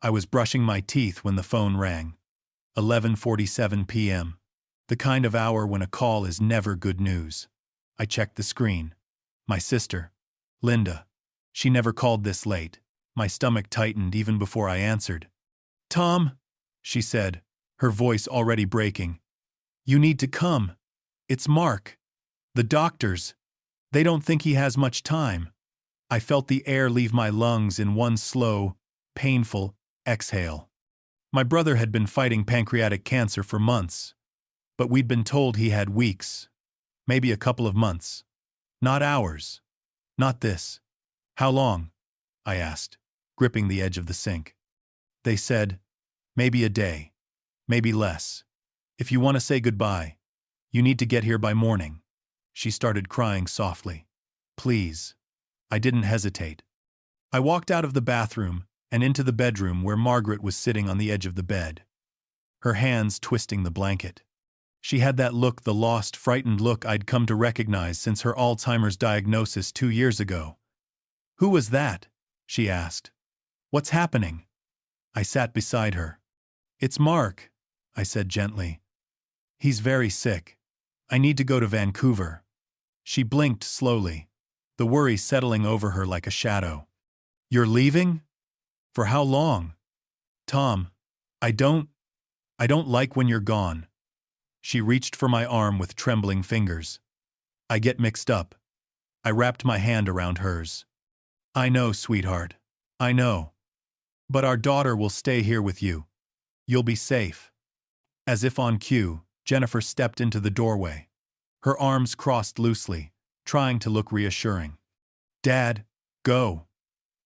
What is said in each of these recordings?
I was brushing my teeth when the phone rang. 11:47 p.m. The kind of hour when a call is never good news. I checked the screen. My sister, Linda. She never called this late. My stomach tightened even before I answered. "Tom," she said, her voice already breaking. "You need to come. It's Mark. The doctors. They don't think he has much time." I felt the air leave my lungs in one slow, painful exhale. My brother had been fighting pancreatic cancer for months, but we'd been told he had weeks, maybe a couple of months. Not hours. Not this. "How long?" I asked, gripping the edge of the sink. They said, "Maybe a day. Maybe less. If you want to say goodbye, you need to get here by morning." She started crying softly. "Please." I didn't hesitate. I walked out of the bathroom and into the bedroom where Margaret was sitting on the edge of the bed, her hands twisting the blanket. She had that look, the lost, frightened look I'd come to recognize since her Alzheimer's diagnosis 2 years ago. "Who was that?" she asked. "What's happening?" I sat beside her. "It's Mark," I said gently. "He's very sick. I need to go to Vancouver." She blinked slowly, the worry settling over her like a shadow. "You're leaving? For how long?" "Tom, I don't like when you're gone." She reached for my arm with trembling fingers. "I get mixed up." I wrapped my hand around hers. "I know, sweetheart. I know. But our daughter will stay here with you. You'll be safe." As if on cue, Jennifer stepped into the doorway. Her arms crossed loosely, trying to look reassuring. "Dad, go,"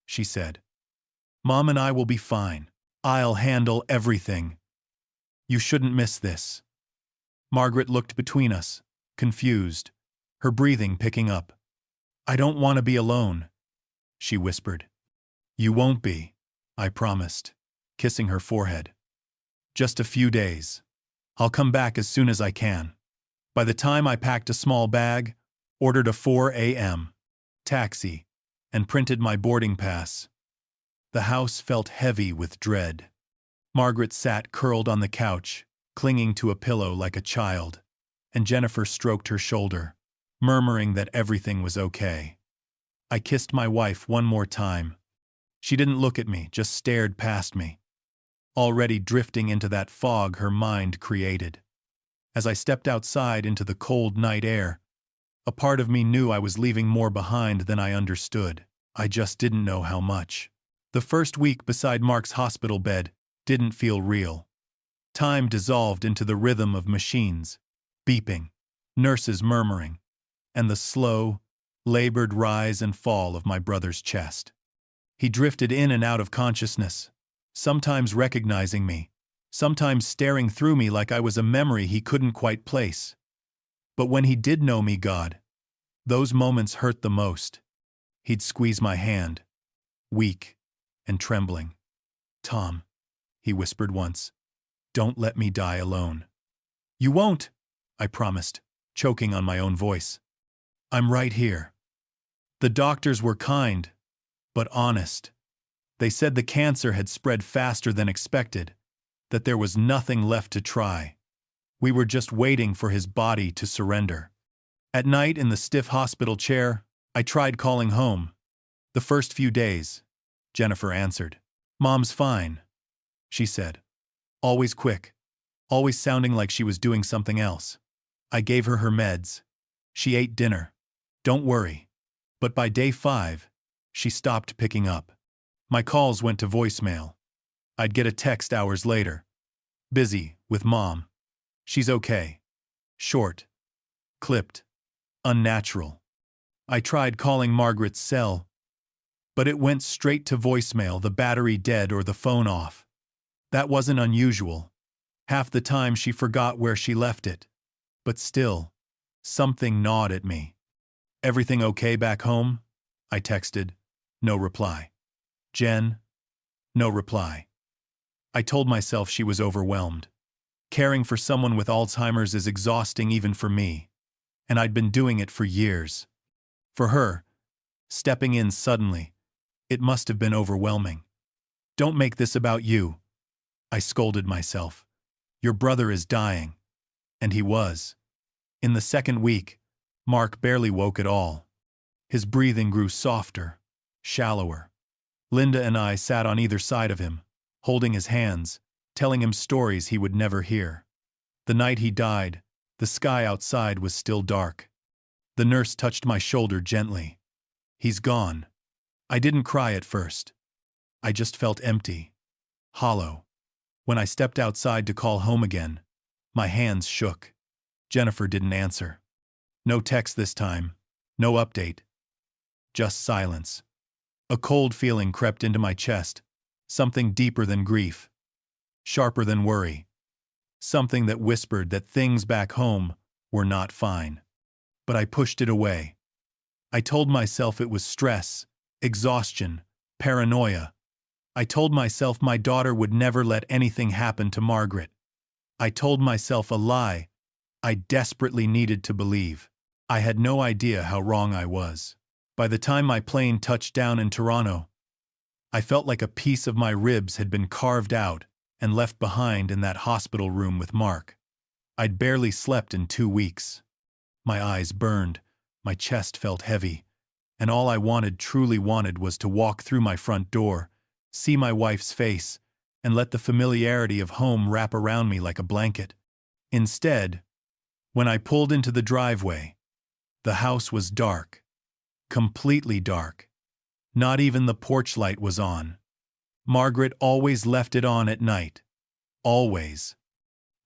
she said. "Mom and I will be fine. I'll handle everything. You shouldn't miss this." Margaret looked between us, confused, her breathing picking up. "I don't want to be alone," she whispered. "You won't be," I promised, kissing her forehead. "Just a few days. I'll come back as soon as I can." By the time I packed a small bag, ordered a 4 a.m. taxi, and printed my boarding pass, the house felt heavy with dread. Margaret sat curled on the couch, clinging to a pillow like a child, and Jennifer stroked her shoulder, murmuring that everything was okay. I kissed my wife one more time. She didn't look at me, just stared past me, already drifting into that fog her mind created. As I stepped outside into the cold night air, a part of me knew I was leaving more behind than I understood. I just didn't know how much. The first week beside Mark's hospital bed didn't feel real. Time dissolved into the rhythm of machines, beeping, nurses murmuring, and the slow, labored rise and fall of my brother's chest. He drifted in and out of consciousness, sometimes recognizing me, sometimes staring through me like I was a memory he couldn't quite place. But when he did know me, God, those moments hurt the most. He'd squeeze my hand, weak and trembling. "Tom," he whispered once, "don't let me die alone." "You won't," I promised, choking on my own voice. "I'm right here." The doctors were kind, but honest. They said the cancer had spread faster than expected, that there was nothing left to try. We were just waiting for his body to surrender. At night in the stiff hospital chair, I tried calling home. "The first few days," Jennifer answered. "Mom's fine," she said. Always quick, always sounding like she was doing something else. I gave her meds. She ate dinner. "Don't worry." But by day 5, she stopped picking up. My calls went to voicemail. I'd get a text hours later. "Busy, with Mom. She's okay." Short, clipped, unnatural. I tried calling Margaret's cell, but it went straight to voicemail, the battery dead or the phone off. That wasn't unusual. Half the time she forgot where she left it. But still, something gnawed at me. "Everything okay back home?" I texted. No reply. "Jen?" No reply. I told myself she was overwhelmed. Caring for someone with Alzheimer's is exhausting even for me, and I'd been doing it for years. For her, stepping in suddenly, it must have been overwhelming. Don't make this about you. I scolded myself. Your brother is dying. And he was. In the second week, Mark barely woke at all. His breathing grew softer, shallower. Linda and I sat on either side of him, holding his hands, telling him stories he would never hear. The night he died, the sky outside was still dark. The nurse touched my shoulder gently. He's gone. I didn't cry at first. I just felt empty, hollow. When I stepped outside to call home again, my hands shook. Jennifer didn't answer. No text this time, no update. Just silence. A cold feeling crept into my chest, something deeper than grief, sharper than worry, something that whispered that things back home were not fine. But I pushed it away. I told myself it was stress, exhaustion, paranoia. I told myself my daughter would never let anything happen to Margaret. I told myself a lie I desperately needed to believe. I had no idea how wrong I was. By the time my plane touched down in Toronto, I felt like a piece of my ribs had been carved out and left behind in that hospital room with Mark. I'd barely slept in 2 weeks. My eyes burned, my chest felt heavy, and all I truly wanted was to walk through my front door, see my wife's face, and let the familiarity of home wrap around me like a blanket. Instead, when I pulled into the driveway, the house was dark. Completely dark. Not even the porch light was on. Margaret always left it on at night. Always.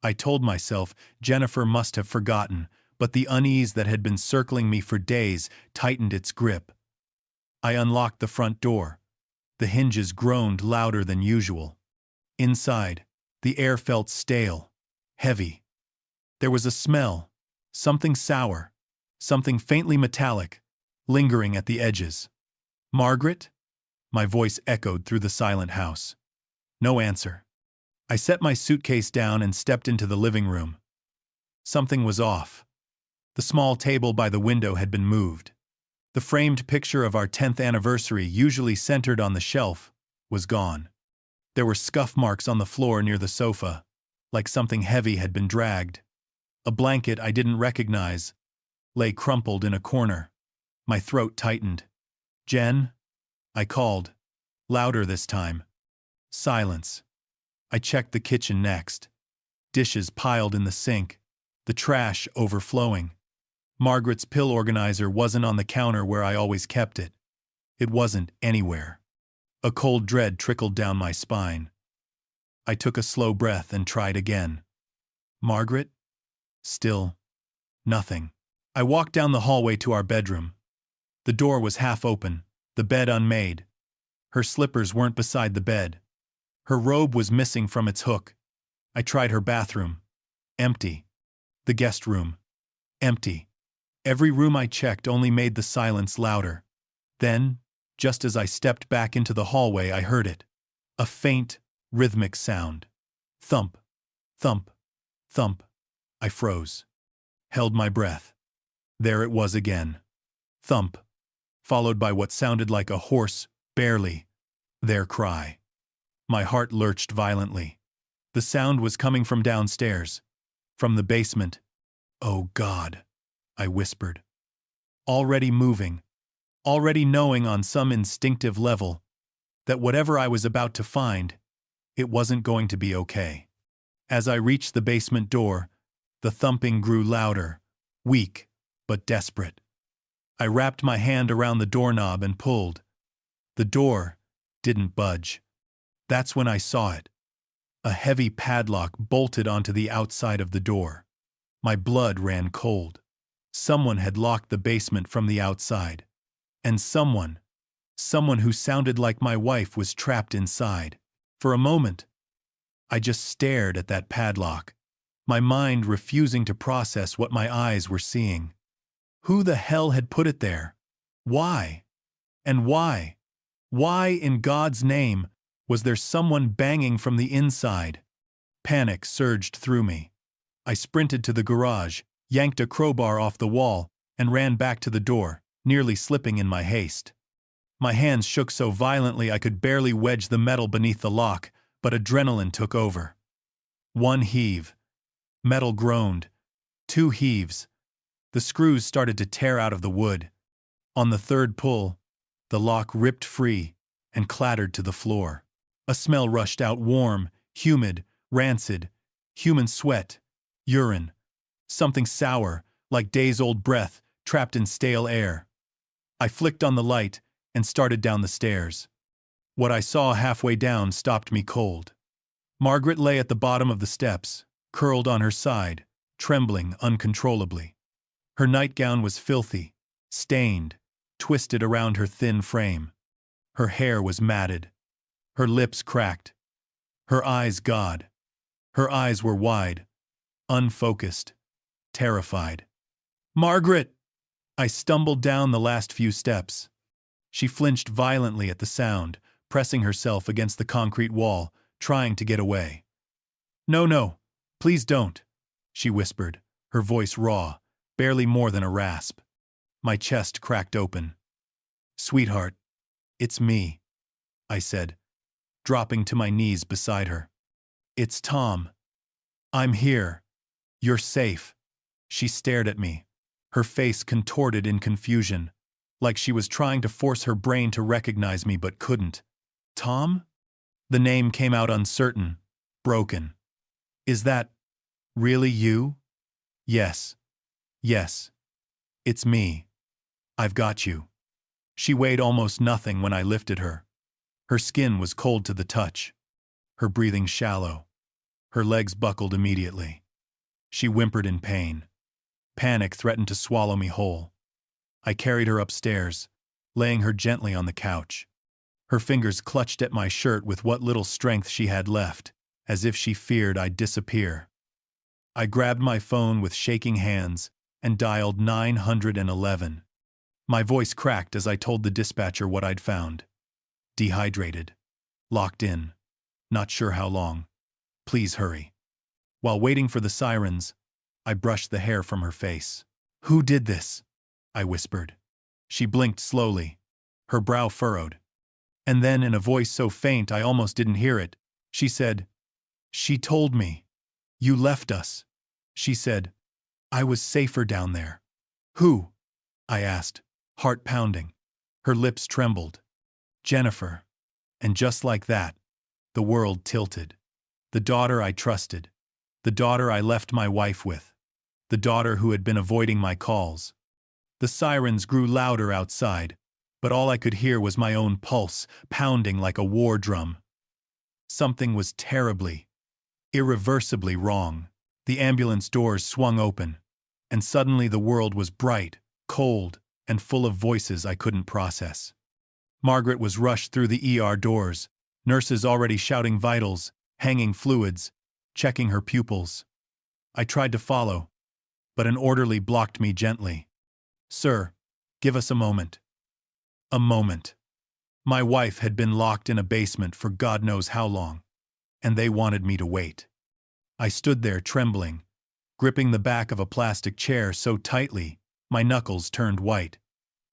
I told myself Jennifer must have forgotten, but the unease that had been circling me for days tightened its grip. I unlocked the front door. The hinges groaned louder than usual. Inside, the air felt stale, heavy. There was a smell, something sour, something faintly metallic, lingering at the edges. Margaret? My voice echoed through the silent house. No answer. I set my suitcase down and stepped into the living room. Something was off. The small table by the window had been moved. The framed picture of our 10th anniversary, usually centered on the shelf, was gone. There were scuff marks on the floor near the sofa, like something heavy had been dragged. A blanket I didn't recognize lay crumpled in a corner. My throat tightened. Jen? I called. Louder this time. Silence. I checked the kitchen next. Dishes piled in the sink. The trash overflowing. Margaret's pill organizer wasn't on the counter where I always kept it. It wasn't anywhere. A cold dread trickled down my spine. I took a slow breath and tried again. Margaret? Still nothing. I walked down the hallway to our bedroom. The door was half open, the bed unmade. Her slippers weren't beside the bed. Her robe was missing from its hook. I tried her bathroom. Empty. The guest room. Empty. Every room I checked only made the silence louder. Then, just as I stepped back into the hallway, I heard it. A faint, rhythmic sound. Thump. Thump. Thump. I froze. Held my breath. There it was again. Thump. Followed by what sounded like a hoarse, barely, their cry. My heart lurched violently. The sound was coming from downstairs. From the basement. Oh God, I whispered. Already moving. Already knowing on some instinctive level that whatever I was about to find, it wasn't going to be okay. As I reached the basement door, the thumping grew louder, weak, but desperate. I wrapped my hand around the doorknob and pulled. The door didn't budge. That's when I saw it. A heavy padlock bolted onto the outside of the door. My blood ran cold. Someone had locked the basement from the outside. And someone who sounded like my wife was trapped inside. For a moment, I just stared at that padlock, my mind refusing to process what my eyes were seeing. Who the hell had put it there? Why? And why? Why, in God's name, was there someone banging from the inside? Panic surged through me. I sprinted to the garage, yanked a crowbar off the wall, and ran back to the door, nearly slipping in my haste. My hands shook so violently I could barely wedge the metal beneath the lock, but adrenaline took over. One heave. Metal groaned. Two heaves. The screws started to tear out of the wood. On the third pull, the lock ripped free and clattered to the floor. A smell rushed out, warm, humid, rancid, human sweat, urine, something sour, like days-old breath trapped in stale air. I flicked on the light and started down the stairs. What I saw halfway down stopped me cold. Margaret lay at the bottom of the steps, curled on her side, trembling uncontrollably. Her nightgown was filthy, stained, twisted around her thin frame. Her hair was matted. Her lips cracked. Her eyes God. Her eyes were wide, unfocused, terrified. "Margaret!" I stumbled down the last few steps. She flinched violently at the sound, pressing herself against the concrete wall, trying to get away. "No, no, please don't," she whispered, her voice raw, barely more than a rasp. My chest cracked open. "Sweetheart, it's me," I said, dropping to my knees beside her. "It's Tom. I'm here. You're safe." She stared at me, her face contorted in confusion, like she was trying to force her brain to recognize me but couldn't. "Tom?" The name came out uncertain, broken. "Is that really you?" "Yes. Yes. It's me. I've got you." She weighed almost nothing when I lifted her. Her skin was cold to the touch, her breathing shallow. Her legs buckled immediately. She whimpered in pain. Panic threatened to swallow me whole. I carried her upstairs, laying her gently on the couch. Her fingers clutched at my shirt with what little strength she had left, as if she feared I'd disappear. I grabbed my phone with shaking hands and dialed 911. My voice cracked as I told the dispatcher what I'd found. "Dehydrated. Locked in. Not sure how long. Please hurry." While waiting for the sirens, I brushed the hair from her face. "Who did this?" I whispered. She blinked slowly, her brow furrowed. And then, in a voice so faint I almost didn't hear it, she said, "She told me. You left us." She said, "I was safer down there." "Who?" I asked, heart pounding. Her lips trembled. "Jennifer." And just like that, the world tilted. The daughter I trusted. The daughter I left my wife with. The daughter who had been avoiding my calls. The sirens grew louder outside, but all I could hear was my own pulse pounding like a war drum. Something was terribly, irreversibly wrong. The ambulance doors swung open, and suddenly the world was bright, cold, and full of voices I couldn't process. Margaret was rushed through the ER doors, nurses already shouting vitals, hanging fluids, checking her pupils. I tried to follow, but an orderly blocked me gently. "Sir, give us a moment." A moment. My wife had been locked in a basement for God knows how long, and they wanted me to wait. I stood there trembling, gripping the back of a plastic chair so tightly my knuckles turned white.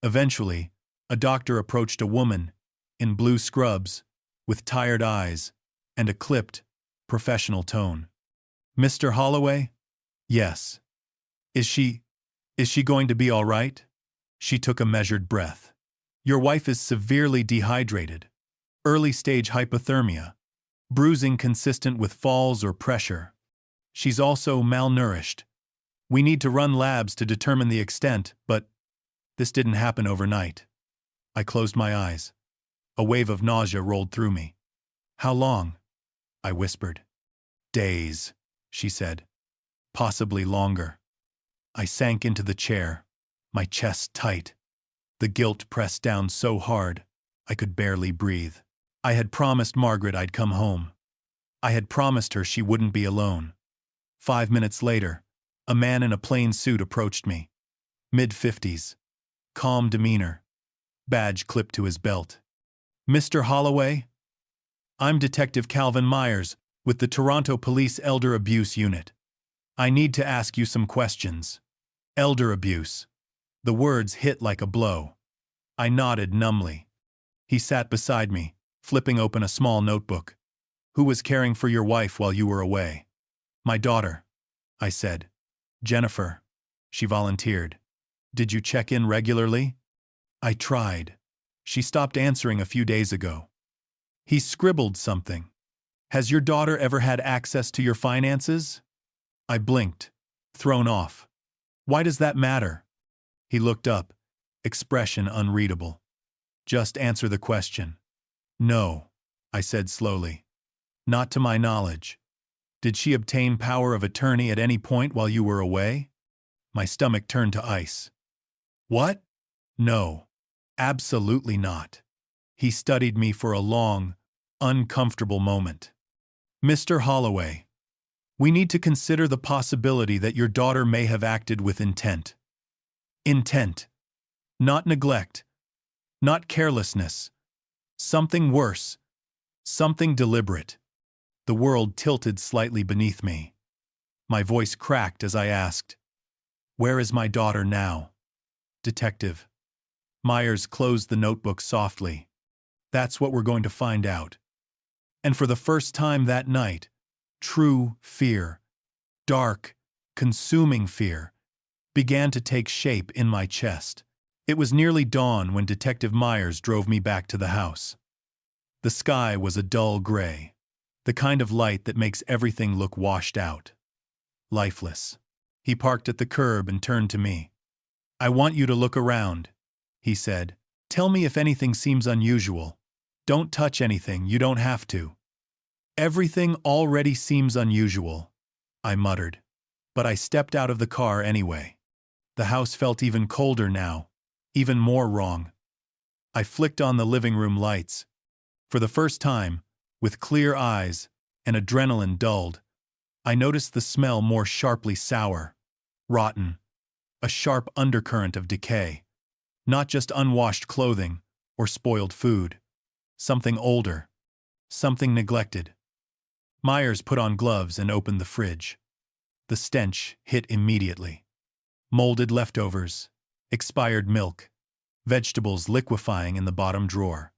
Eventually, a doctor approached a woman, in blue scrubs, with tired eyes, and a clipped, professional tone. "Mr. Holloway?" "Yes." Is she going to be all right?" She took a measured breath. "Your wife is severely dehydrated. Early-stage hypothermia. Bruising consistent with falls or pressure. She's also malnourished. We need to run labs to determine the extent, but this didn't happen overnight." I closed my eyes. A wave of nausea rolled through me. "How long?" I whispered. "Days," she said. "Possibly longer." I sank into the chair, my chest tight. The guilt pressed down so hard, I could barely breathe. I had promised Margaret I'd come home. I had promised her she wouldn't be alone. 5 minutes later, a man in a plain suit approached me. Mid-50s. Calm demeanor. Badge clipped to his belt. "Mr. Holloway?" "I'm Detective Calvin Myers, with the Toronto Police Elder Abuse Unit. I need to ask you some questions." Elder abuse. The words hit like a blow. I nodded numbly. He sat beside me, flipping open a small notebook. Who was caring for your wife while you were away? My daughter, I said. Jennifer, she volunteered. Did you check in regularly? I tried. She stopped answering a few days ago. He scribbled something. Has your daughter ever had access to your finances? I blinked, thrown off. Why does that matter? He looked up, expression unreadable. Just answer the question. No, I said slowly. Not to my knowledge. Did she obtain power of attorney at any point while you were away? My stomach turned to ice. What? No, absolutely not. He studied me for a long, uncomfortable moment. Mr. Holloway, we need to consider the possibility that your daughter may have acted with intent. Intent. Not neglect. Not carelessness. Something worse. Something deliberate. The world tilted slightly beneath me. My voice cracked as I asked, "Where is my daughter now?" Detective. Myers closed the notebook softly. That's what we're going to find out. And for the first time that night, true fear, dark, consuming fear, began to take shape in my chest. It was nearly dawn when Detective Myers drove me back to the house. The sky was a dull gray, the kind of light that makes everything look washed out. Lifeless. He parked at the curb and turned to me. I want you to look around, he said. Tell me if anything seems unusual. Don't touch anything, you don't have to. Everything already seems unusual, I muttered. But I stepped out of the car anyway. The house felt even colder now, even more wrong. I flicked on the living room lights. For the first time, with clear eyes and adrenaline dulled, I noticed the smell more sharply sour, rotten, a sharp undercurrent of decay. Not just unwashed clothing or spoiled food. Something older. Something neglected. Myers put on gloves and opened the fridge. The stench hit immediately. Molded leftovers, expired milk, vegetables liquefying in the bottom drawer.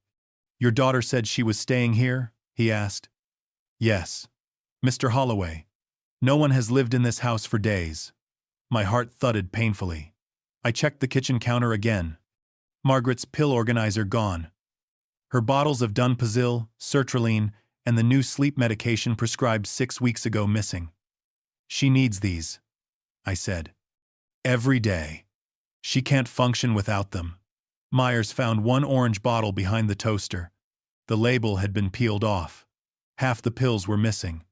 Your daughter said she was staying here? He asked. Yes. Mr. Holloway, no one has lived in this house for days. My heart thudded painfully. I checked the kitchen counter again. Margaret's pill organizer gone. Her bottles of Dunpazil, sertraline, and the new sleep medication prescribed 6 weeks ago missing. She needs these, I said. Every day. She can't function without them. Myers found one orange bottle behind the toaster. The label had been peeled off. Half the pills were missing.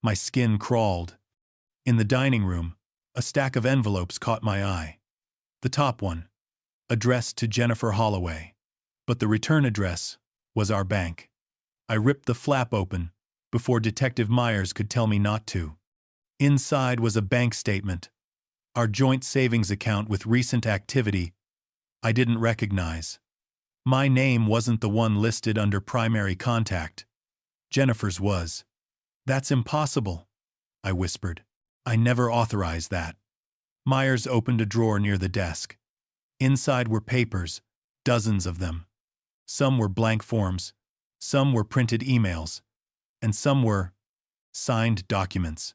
My skin crawled. In the dining room, a stack of envelopes caught my eye. The top one, addressed to Jennifer Holloway. But the return address was our bank. I ripped the flap open before Detective Myers could tell me not to. Inside was a bank statement, our joint savings account with recent activity I didn't recognize. My name wasn't the one listed under primary contact. Jennifer's was. That's impossible, I whispered. I never authorized that. Myers opened a drawer near the desk. Inside were papers, dozens of them. Some were blank forms, some were printed emails, and some were signed documents.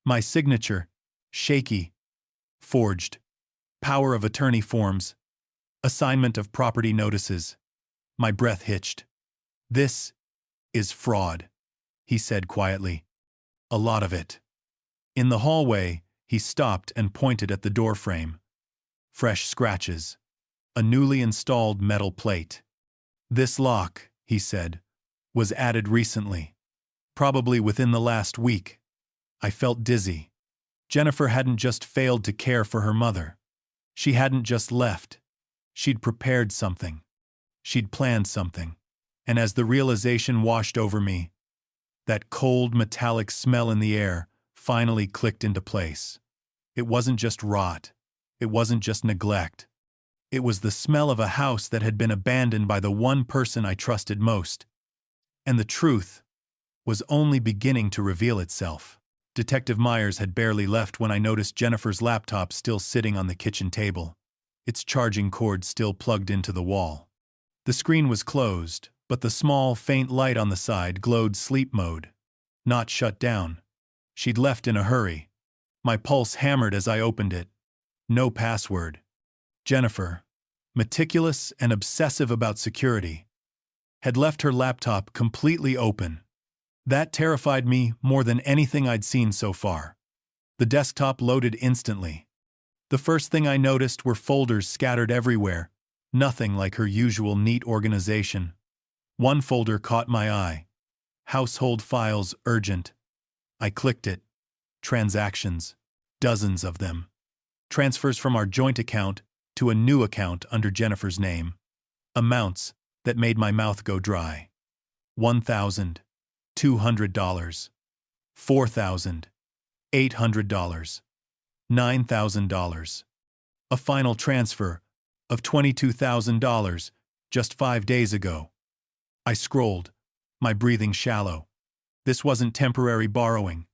My signature, shaky, forged, power of attorney forms, assignment of property notices. My breath hitched. This is fraud, he said quietly. A lot of it. In the hallway, he stopped and pointed at the doorframe. Fresh scratches. A newly installed metal plate. This lock, he said, was added recently. Probably within the last week. I felt dizzy. Jennifer hadn't just failed to care for her mother. She hadn't just left. She'd prepared something. She'd planned something. And as the realization washed over me, that cold metallic smell in the air finally clicked into place. It wasn't just rot. It wasn't just neglect. It was the smell of a house that had been abandoned by the one person I trusted most. And the truth was only beginning to reveal itself. Detective Myers had barely left when I noticed Jennifer's laptop still sitting on the kitchen table, its charging cord still plugged into the wall. The screen was closed, but the small, faint light on the side glowed sleep mode. Not shut down. She'd left in a hurry. My pulse hammered as I opened it. No password. Jennifer, meticulous and obsessive about security, had left her laptop completely open. That terrified me more than anything I'd seen so far. The desktop loaded instantly. The first thing I noticed were folders scattered everywhere, nothing like her usual neat organization. One folder caught my eye. Household files urgent. I clicked it. Transactions. Dozens of them. Transfers from our joint account to a new account under Jennifer's name. Amounts that made my mouth go dry. $1,200. $4,800. $9,000. A final transfer of $22,000 just 5 days ago. I scrolled, my breathing shallow. This wasn't temporary borrowing.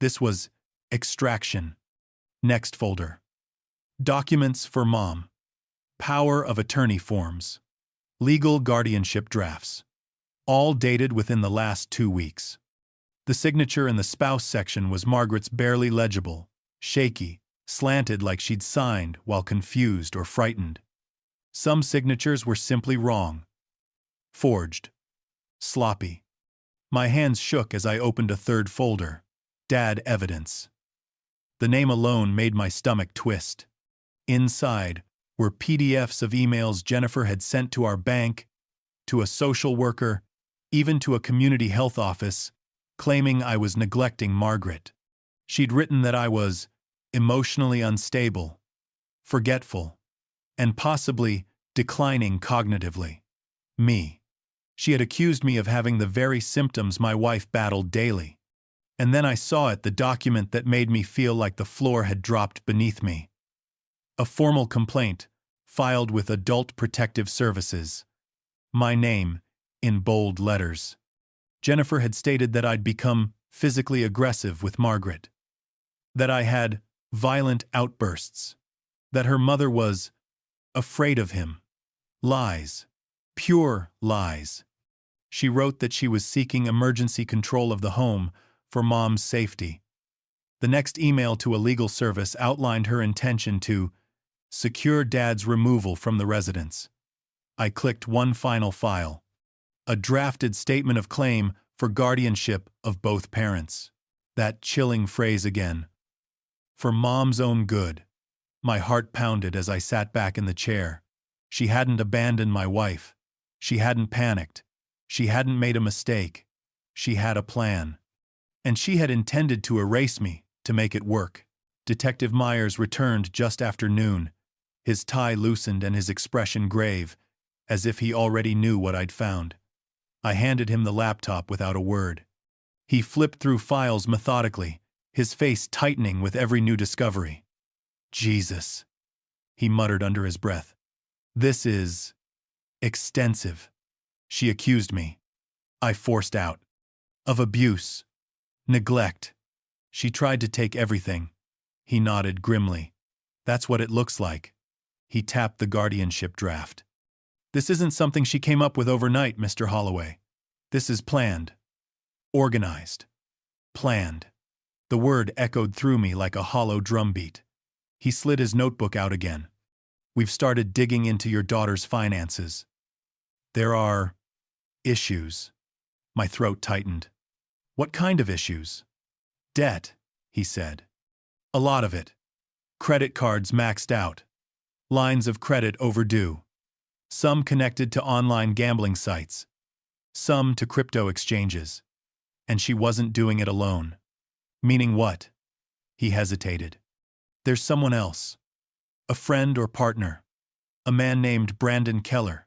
This was extraction. Next folder. Documents for mom. Power of attorney forms. Legal guardianship drafts. All dated within the last 2 weeks. The signature in the spouse section was Margaret's barely legible, shaky, slanted like she'd signed while confused or frightened. Some signatures were simply wrong. Forged. Sloppy. My hands shook as I opened a third folder. Dad evidence. The name alone made my stomach twist. Inside were PDFs of emails Jennifer had sent to our bank, to a social worker, even to a community health office, claiming I was neglecting Margaret. She'd written that I was emotionally unstable, forgetful, and possibly declining cognitively. Me. She had accused me of having the very symptoms my wife battled daily. And then I saw it, the document that made me feel like the floor had dropped beneath me. A formal complaint, filed with Adult Protective Services. My name, in bold letters. Jennifer had stated that I'd become physically aggressive with Margaret. That I had violent outbursts. That her mother was afraid of him. Lies. Pure lies. She wrote that she was seeking emergency control of the home for mom's safety. The next email to a legal service outlined her intention to secure dad's removal from the residence. I clicked one final file. A drafted statement of claim for guardianship of both parents. That chilling phrase again. For mom's own good. My heart pounded as I sat back in the chair. She hadn't abandoned my wife. She hadn't panicked. She hadn't made a mistake. She had a plan. And she had intended to erase me, to make it work. Detective Myers returned just after noon, his tie loosened and his expression grave, as if he already knew what I'd found. I handed him the laptop without a word. He flipped through files methodically, his face tightening with every new discovery. Jesus, he muttered under his breath. This is extensive. She accused me. I forced out. Of abuse. Neglect. She tried to take everything. He nodded grimly. That's what it looks like. He tapped the guardianship draft. This isn't something she came up with overnight, Mr. Holloway. This is planned. Organized. Planned. The word echoed through me like a hollow drumbeat. He slid his notebook out again. We've started digging into your daughter's finances. There are issues. My throat tightened. What kind of issues? Debt, he said. A lot of it. Credit cards maxed out. Lines of credit overdue. Some connected to online gambling sites. Some to crypto exchanges. And she wasn't doing it alone. Meaning what? He hesitated. There's someone else. A friend or partner. A man named Brandon Keller.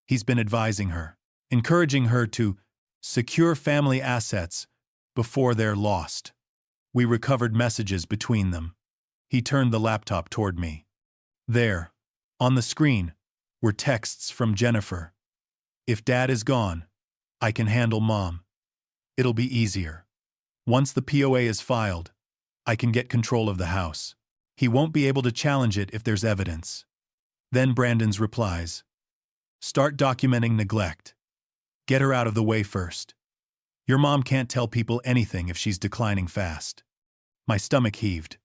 He's been advising her, encouraging her to secure family assets before they're lost. We recovered messages between them. He turned the laptop toward me. There, on the screen, were texts from Jennifer. If Dad is gone, I can handle Mom. It'll be easier. Once the POA is filed, I can get control of the house. He won't be able to challenge it if there's evidence. Then Brandon's replies. Start documenting neglect. Get her out of the way first. Your mom can't tell people anything if she's declining fast. My stomach heaved.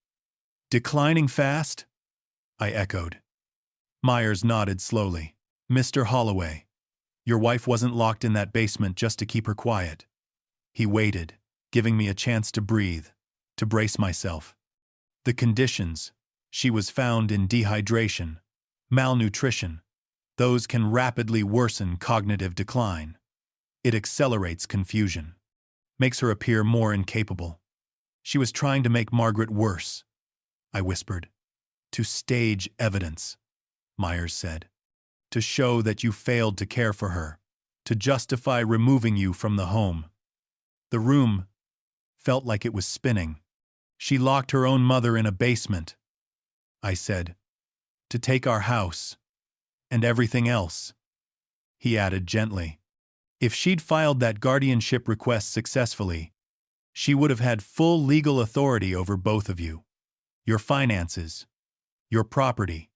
Declining fast? I echoed. Myers nodded slowly. Mr. Holloway, your wife wasn't locked in that basement just to keep her quiet. He waited, giving me a chance to breathe, to brace myself. The conditions, she was found in dehydration, malnutrition. Those can rapidly worsen cognitive decline. It accelerates confusion, makes her appear more incapable. She was trying to make Margaret worse, I whispered. To stage evidence, Myers said. To show that you failed to care for her, to justify removing you from the home. The room felt like it was spinning. She locked her own mother in a basement, I said. To take our house. And everything else. He added gently. If she'd filed that guardianship request successfully, she would have had full legal authority over both of you. Your finances, your property,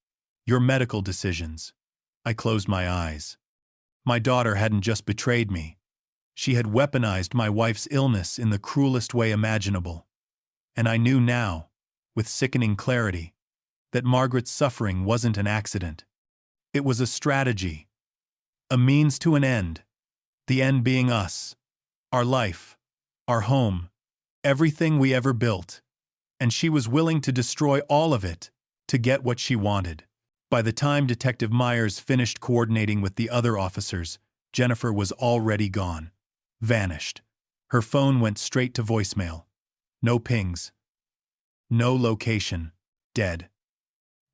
your medical decisions. I closed my eyes. My daughter hadn't just betrayed me. She had weaponized my wife's illness in the cruelest way imaginable. And I knew now, with sickening clarity, that Margaret's suffering wasn't an accident. It was a strategy, a means to an end, the end being us, our life, our home, everything we ever built. And she was willing to destroy all of it to get what she wanted. By the time Detective Myers finished coordinating with the other officers, Jennifer was already gone. Vanished. Her phone went straight to voicemail. No pings. No location. Dead.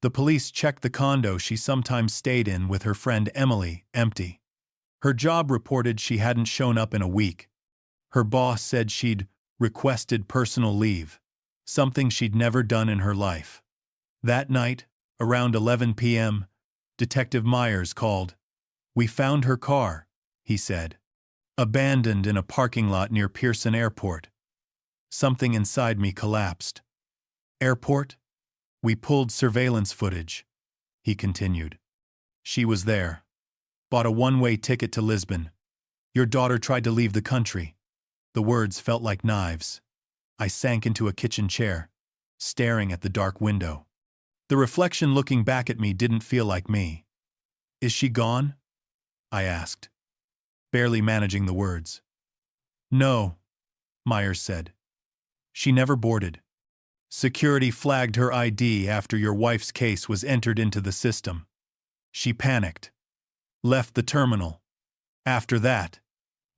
The police checked the condo she sometimes stayed in with her friend Emily, empty. Her job reported she hadn't shown up in a week. Her boss said she'd requested personal leave, something she'd never done in her life. That night, around 11 p.m., Detective Myers called. We found her car, he said. Abandoned in a parking lot near Pearson Airport. Something inside me collapsed. Airport? We pulled surveillance footage, he continued. She was there. Bought a one-way ticket to Lisbon. Your daughter tried to leave the country. The words felt like knives. I sank into a kitchen chair, staring at the dark window. The reflection looking back at me didn't feel like me. Is she gone? I asked, barely managing the words. No, Myers said. She never boarded. Security flagged her ID after your wife's case was entered into the system. She panicked. Left the terminal. After that,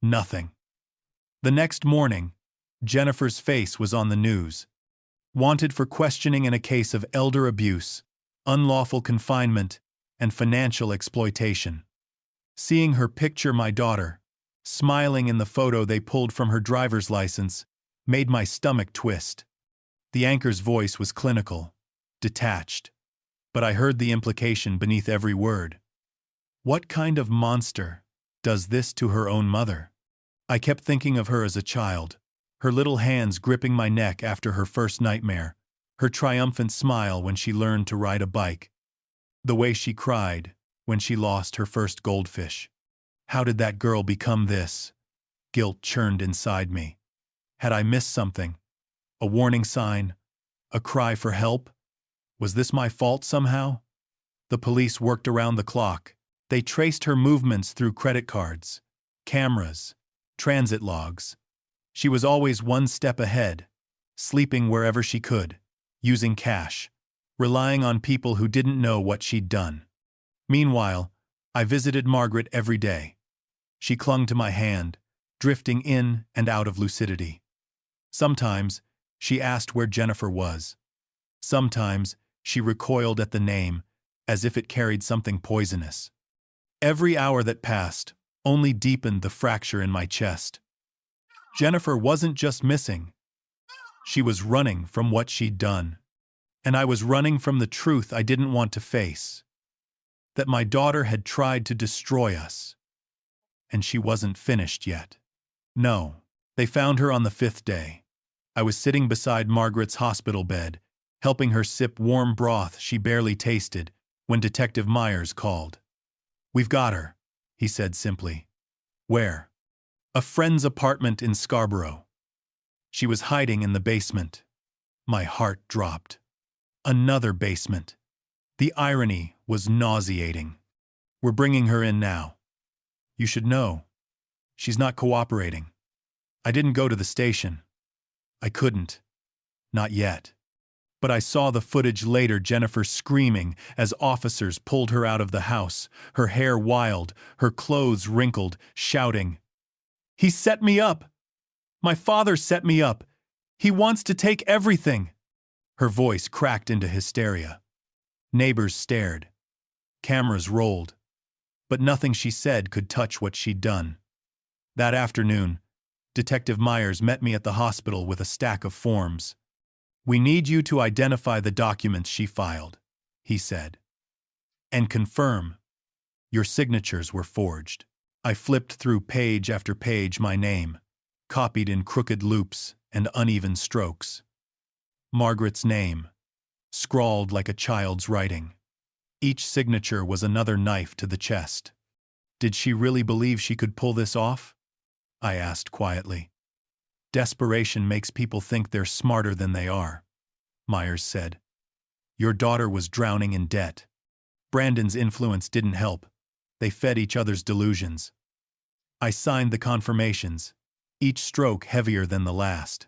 nothing. The next morning, Jennifer's face was on the news. Wanted for questioning in a case of elder abuse, unlawful confinement, and financial exploitation. Seeing her picture my daughter, smiling in the photo they pulled from her driver's license, made my stomach twist. The anchor's voice was clinical, detached, but I heard the implication beneath every word. What kind of monster does this to her own mother? I kept thinking of her as a child, her little hands gripping my neck after her first nightmare, her triumphant smile when she learned to ride a bike, the way she cried when she lost her first goldfish. How did that girl become this? Guilt churned inside me. Had I missed something? A warning sign? A cry for help? Was this my fault somehow? The police worked around the clock. They traced her movements through credit cards, cameras, transit logs. She was always one step ahead, sleeping wherever she could, using cash, relying on people who didn't know what she'd done. Meanwhile, I visited Margaret every day. She clung to my hand, drifting in and out of lucidity. Sometimes, she asked where Jennifer was. Sometimes, she recoiled at the name, as if it carried something poisonous. Every hour that passed only deepened the fracture in my chest. Jennifer wasn't just missing. She was running from what she'd done. And I was running from the truth I didn't want to face. That my daughter had tried to destroy us. And she wasn't finished yet. No, they found her on the 5th day. I was sitting beside Margaret's hospital bed, helping her sip warm broth she barely tasted, when Detective Myers called. We've got her, he said simply. Where? A friend's apartment in Scarborough. She was hiding in the basement. My heart dropped. Another basement. The irony was nauseating. We're bringing her in now. You should know. She's not cooperating. I didn't go to the station. I couldn't. Not yet. But I saw the footage later, Jennifer screaming as officers pulled her out of the house, her hair wild, her clothes wrinkled, shouting, "He set me up! My father set me up! He wants to take everything!" Her voice cracked into hysteria. Neighbors stared. Cameras rolled. But nothing she said could touch what she'd done. That afternoon, Detective Myers met me at the hospital with a stack of forms. "We need you to identify the documents she filed," he said. "And confirm your signatures were forged." I flipped through page after page, my name, copied in crooked loops and uneven strokes. Margaret's name, scrawled like a child's writing. Each signature was another knife to the chest. Did she really believe she could pull this off? I asked quietly. "Desperation makes people think they're smarter than they are," Myers said. "Your daughter was drowning in debt. Brandon's influence didn't help. They fed each other's delusions." I signed the confirmations, each stroke heavier than the last.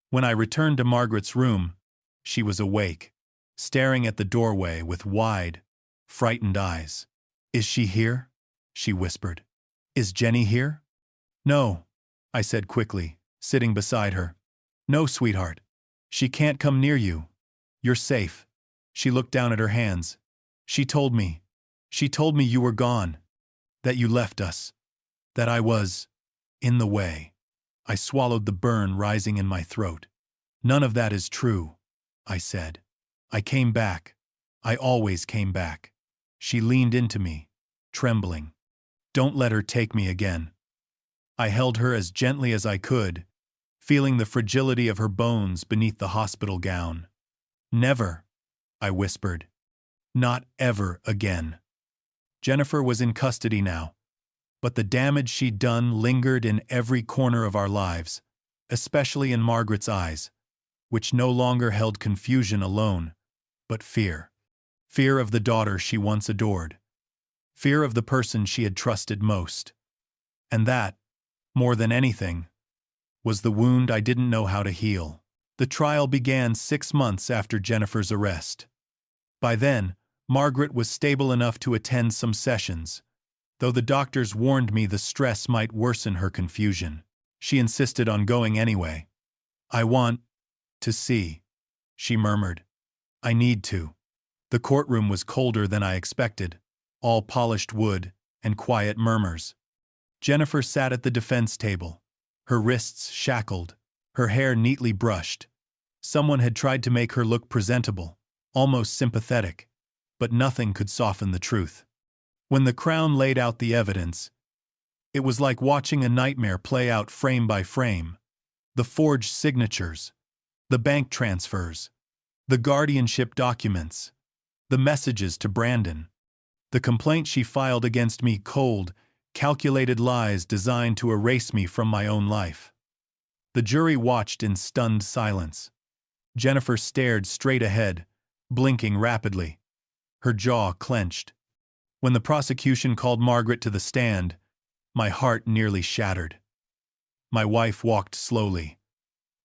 When I returned to Margaret's room, she was awake, staring at the doorway with wide, frightened eyes. "Is she here?" she whispered. "Is Jenny here?" "No," I said quickly, sitting beside her. "No, sweetheart. She can't come near you. You're safe." She looked down at her hands. She told me you were gone, that you left us, that I was in the way." I swallowed the burn rising in my throat. "None of that is true," I said. "I came back. I always came back." She leaned into me, trembling. "Don't let her take me again." I held her as gently as I could, feeling the fragility of her bones beneath the hospital gown. "Never," I whispered. "Not ever again." Jennifer was in custody now, but the damage she'd done lingered in every corner of our lives, especially in Margaret's eyes, which no longer held confusion alone, but fear. Fear of the daughter she once adored. Fear of the person she had trusted most. And that, more than anything, was the wound I didn't know how to heal. The trial began 6 months after Jennifer's arrest. By then, Margaret was stable enough to attend some sessions, though the doctors warned me the stress might worsen her confusion. She insisted on going anyway. "I want to see," she murmured. "I need to." The courtroom was colder than I expected, all polished wood and quiet murmurs. Jennifer sat at the defense table, her wrists shackled, her hair neatly brushed. Someone had tried to make her look presentable, almost sympathetic, but nothing could soften the truth. When the Crown laid out the evidence, it was like watching a nightmare play out frame by frame. The forged signatures, the bank transfers, the guardianship documents, the messages to Brandon, the complaint she filed against me, cold, calculated lies designed to erase me from my own life. The jury watched in stunned silence. Jennifer stared straight ahead, blinking rapidly, her jaw clenched. When the prosecution called Margaret to the stand, my heart nearly shattered. My wife walked slowly,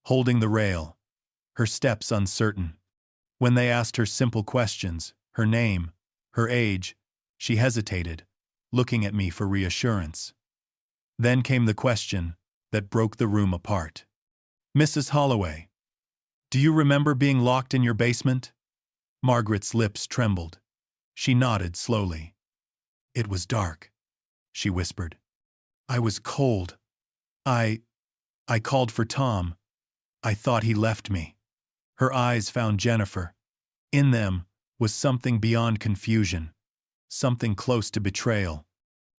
holding the rail, her steps uncertain. When they asked her simple questions, her name, her age, she hesitated, looking at me for reassurance. Then came the question that broke the room apart. "Mrs. Holloway, do you remember being locked in your basement?" Margaret's lips trembled. She nodded slowly. "It was dark," she whispered. "I was cold. I called for Tom. I thought he left me." Her eyes found Jennifer. In them was something beyond confusion, something close to betrayal.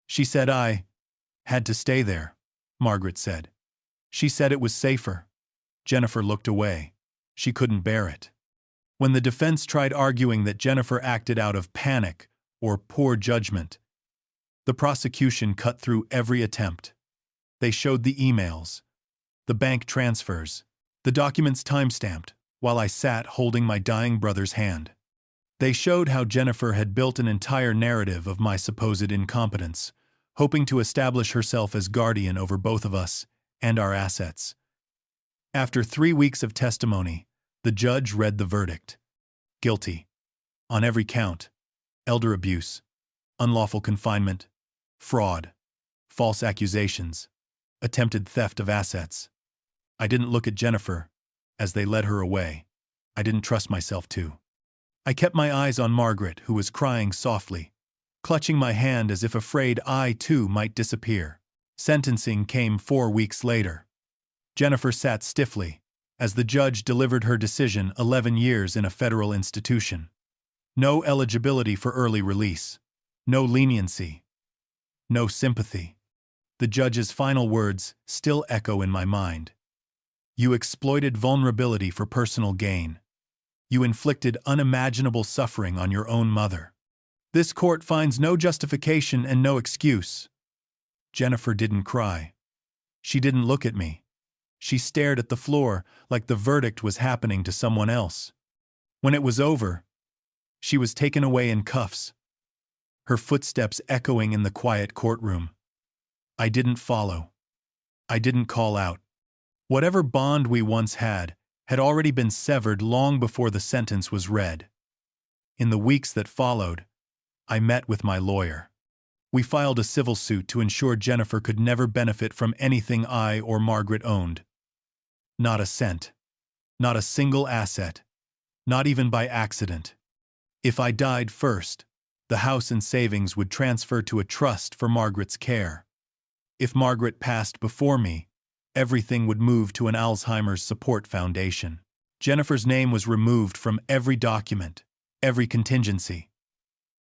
"She said I had to stay there," Margaret said. "She said it was safer." Jennifer looked away. She couldn't bear it. When the defense tried arguing that Jennifer acted out of panic or poor judgment, The prosecution cut through every attempt. They showed the emails, the bank transfers, the documents time-stamped, while I sat holding my dying brother's hand. They showed how Jennifer had built an entire narrative of my supposed incompetence, hoping to establish herself as guardian over both of us and our assets. After 3 weeks of testimony, the judge read the verdict. Guilty. On every count: elder abuse, unlawful confinement, fraud, false accusations, attempted theft of assets. I didn't look at Jennifer as they led her away. I didn't trust myself to. I kept my eyes on Margaret, who was crying softly, clutching my hand as if afraid I, too, might disappear. Sentencing came 4 weeks later. Jennifer sat stiffly as the judge delivered her decision: 11 years in a federal institution. No eligibility for early release. No leniency. No sympathy. The judge's final words still echo in my mind. You exploited vulnerability for personal gain. You inflicted unimaginable suffering on your own mother. This court finds no justification and no excuse. Jennifer didn't cry. She didn't look at me. She stared at the floor like the verdict was happening to someone else. When it was over, she was taken away in cuffs, her footsteps echoing in the quiet courtroom. I didn't follow. I didn't call out. Whatever bond we once had already been severed long before the sentence was read. In the weeks that followed, I met with my lawyer. We filed a civil suit to ensure Jennifer could never benefit from anything I or Margaret owned. Not a cent. Not a single asset. Not even by accident. If I died first, the house and savings would transfer to a trust for Margaret's care. If Margaret passed before me, everything would move to an Alzheimer's support foundation. Jennifer's name was removed from every document, every contingency.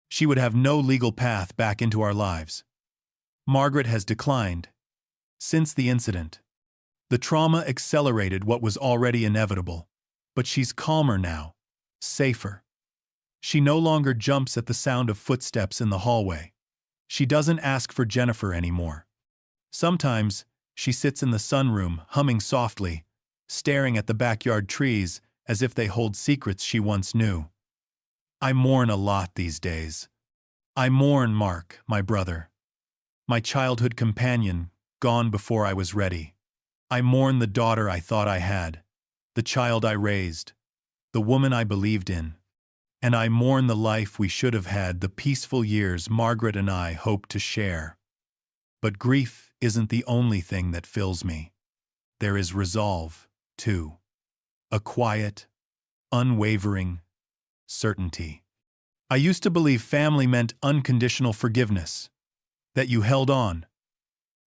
She would have no legal path back into our lives. Margaret has declined. Since the incident, the trauma accelerated what was already inevitable, but she's calmer now, safer. She no longer jumps at the sound of footsteps in the hallway. She doesn't ask for Jennifer anymore. Sometimes, she sits in the sunroom, humming softly, staring at the backyard trees as if they hold secrets she once knew. I mourn a lot these days. I mourn Mark, my brother. My childhood companion, gone before I was ready. I mourn the daughter I thought I had, the child I raised, the woman I believed in. And I mourn the life we should have had, the peaceful years Margaret and I hoped to share. But grief isn't the only thing that fills me. There is resolve, too. A quiet, unwavering certainty. I used to believe family meant unconditional forgiveness, that you held on,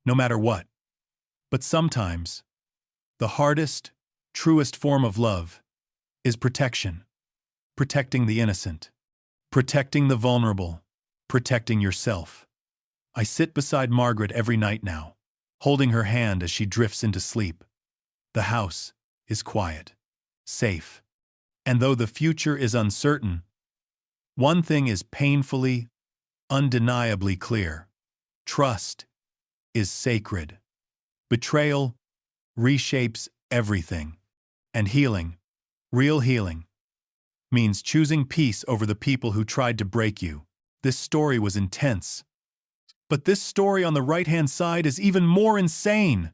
no matter what. But sometimes, the hardest, truest form of love is protection. Protecting the innocent. Protecting the vulnerable. Protecting yourself. I sit beside Margaret every night now, holding her hand as she drifts into sleep. The house is quiet, safe. And though the future is uncertain, one thing is painfully, undeniably clear. Trust is sacred. Betrayal reshapes everything. And healing, real healing, means choosing peace over the people who tried to break you. This story was intense. But this story on the right-hand side is even more insane.